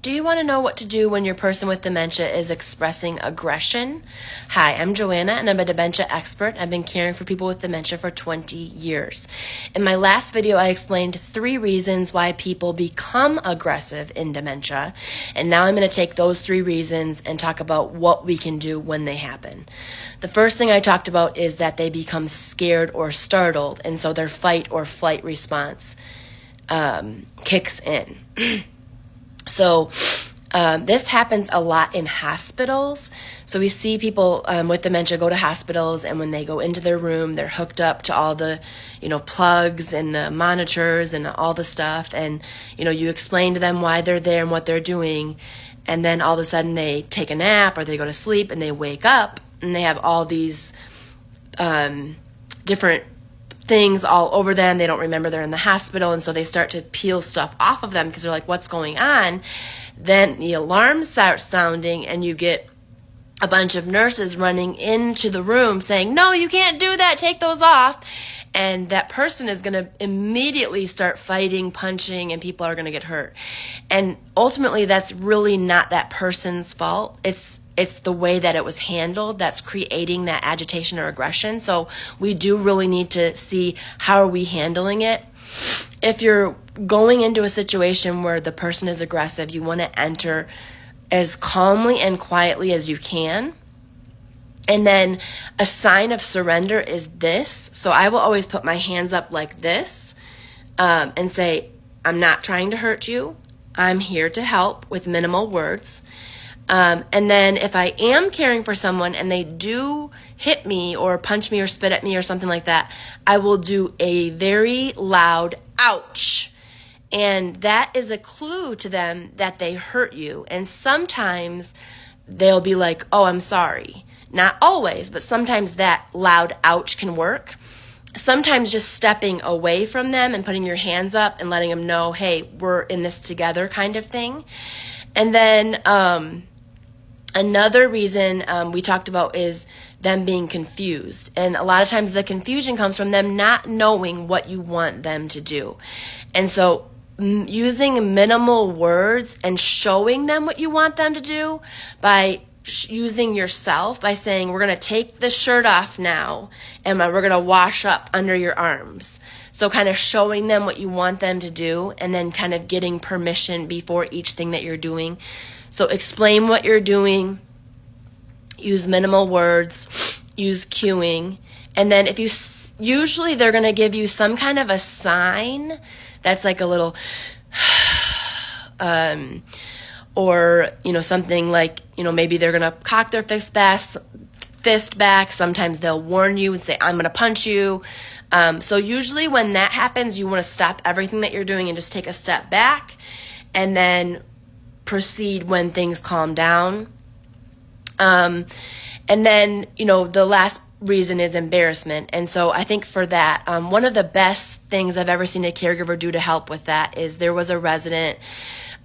Do you want to know what to do when your person with dementia is expressing aggression? Hi, I'm Joanna and I'm a dementia expert. I've been caring for people with dementia for 20 years. In my last video, I explained 3 reasons why people become aggressive in dementia. And now I'm going to take those 3 reasons and talk about what we can do when they happen. The first thing I talked about is that they become scared or startled, and so their fight or flight response kicks in. So this happens a lot in hospitals. So we see people with dementia go to hospitals, and when they go into their room, they're hooked up to all the, plugs and the monitors and all the stuff. And, you explain to them why they're there and what they're doing. And then all of a sudden they take a nap or they go to sleep and they wake up and they have all these different things all over them. They don't remember they're in the hospital, and so they start to peel stuff off of them because they're like, what's going on? Then the alarm starts sounding and you get a bunch of nurses running into the room saying, no, you can't do that, take those off. And that person is going to immediately start fighting, punching, and people are going to get hurt. And ultimately, that's really not that person's fault. It's the way that it was handled that's creating that agitation or aggression. So we do really need to see, how are we handling it? If you're going into a situation where the person is aggressive, you want to enter as calmly and quietly as you can. And then a sign of surrender is this. So I will always put my hands up like this and say, I'm not trying to hurt you. I'm here to help with minimal words. And then if I am caring for someone and they do hit me or punch me or spit at me or something like that, I will do a very loud ouch. And that is a clue to them that they hurt you. And sometimes they'll be like, oh, I'm sorry. Not always, but sometimes that loud ouch can work. Sometimes just stepping away from them and putting your hands up and letting them know, hey, we're in this together kind of thing. And then another reason we talked about is them being confused. And a lot of times the confusion comes from them not knowing what you want them to do. And so using minimal words and showing them what you want them to do by using yourself, by saying, we're going to take the shirt off now and we're going to wash up under your arms. So kind of showing them what you want them to do and then kind of getting permission before each thing that you're doing. So explain what you're doing, use minimal words, use cueing, and then if you, usually they're going to give you some kind of a sign that's like a little, or, something like, maybe they're going to cock their fist back. Sometimes they'll warn you and say, I'm going to punch you. So usually when that happens, you want to stop everything that you're doing and just take a step back and then proceed when things calm down. And then, the last reason is embarrassment. And so I think for that, one of the best things I've ever seen a caregiver do to help with that is there was a resident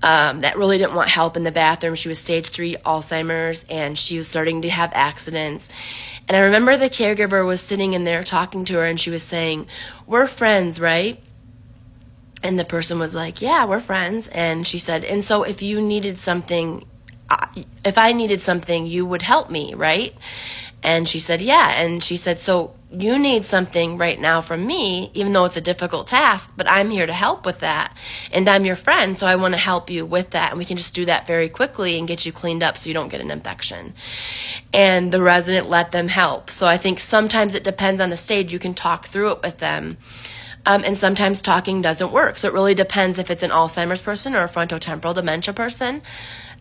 that really didn't want help in the bathroom. She was stage 3 Alzheimer's and she was starting to have accidents. And I remember the caregiver was sitting in there talking to her and she was saying, we're friends, right? And the person was like, yeah, we're friends. And she said, and so if you needed something, if I needed something, you would help me, right? And she said, yeah. And she said, so you need something right now from me, even though it's a difficult task, but I'm here to help with that. And I'm your friend, so I want to help you with that. And we can just do that very quickly and get you cleaned up so you don't get an infection. And the resident let them help. So I think sometimes it depends on the stage. You can talk through it with them. And sometimes talking doesn't work. So it really depends if it's an Alzheimer's person or a frontotemporal dementia person,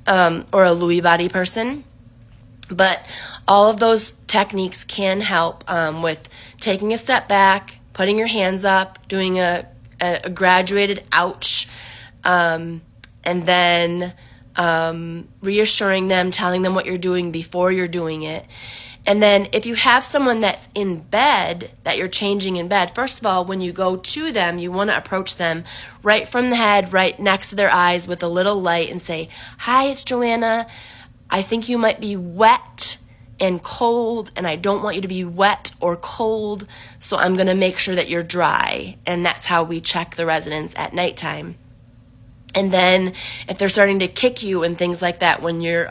or a Lewy body person. But all of those techniques can help with taking a step back, putting your hands up, doing a graduated ouch, and then reassuring them, telling them what you're doing before you're doing it. And then if you have someone that's in bed, that you're changing in bed, first of all, when you go to them, you want to approach them right from the head, right next to their eyes with a little light and say, hi, it's Joanna. I think you might be wet and cold, and I don't want you to be wet or cold, so I'm going to make sure that you're dry. And that's how we check the residents at nighttime. And then if they're starting to kick you and things like that when you're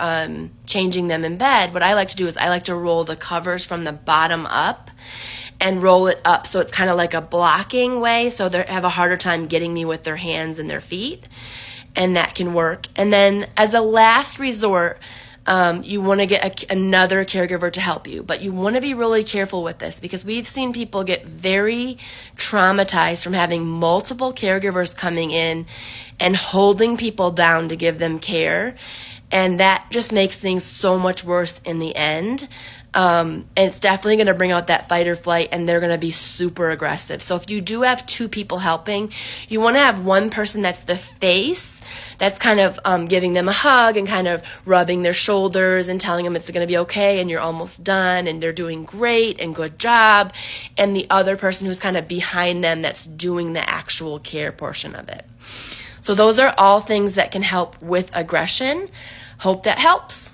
changing them in bed, what I like to do is I like to roll the covers from the bottom up and roll it up so it's kind of like a blocking way, so they have a harder time getting me with their hands and their feet, and that can work. And then as a last resort, you want to get another caregiver to help you, but you want to be really careful with this because we've seen people get very traumatized from having multiple caregivers coming in and holding people down to give them care, and that just makes things so much worse in the end. And it's definitely going to bring out that fight or flight, and they're going to be super aggressive. So if you do have two people helping, you want to have one person that's the face, that's kind of giving them a hug and kind of rubbing their shoulders and telling them it's going to be okay and you're almost done and they're doing great and good job, and the other person who's kind of behind them that's doing the actual care portion of it. So those are all things that can help with aggression. Hope that helps.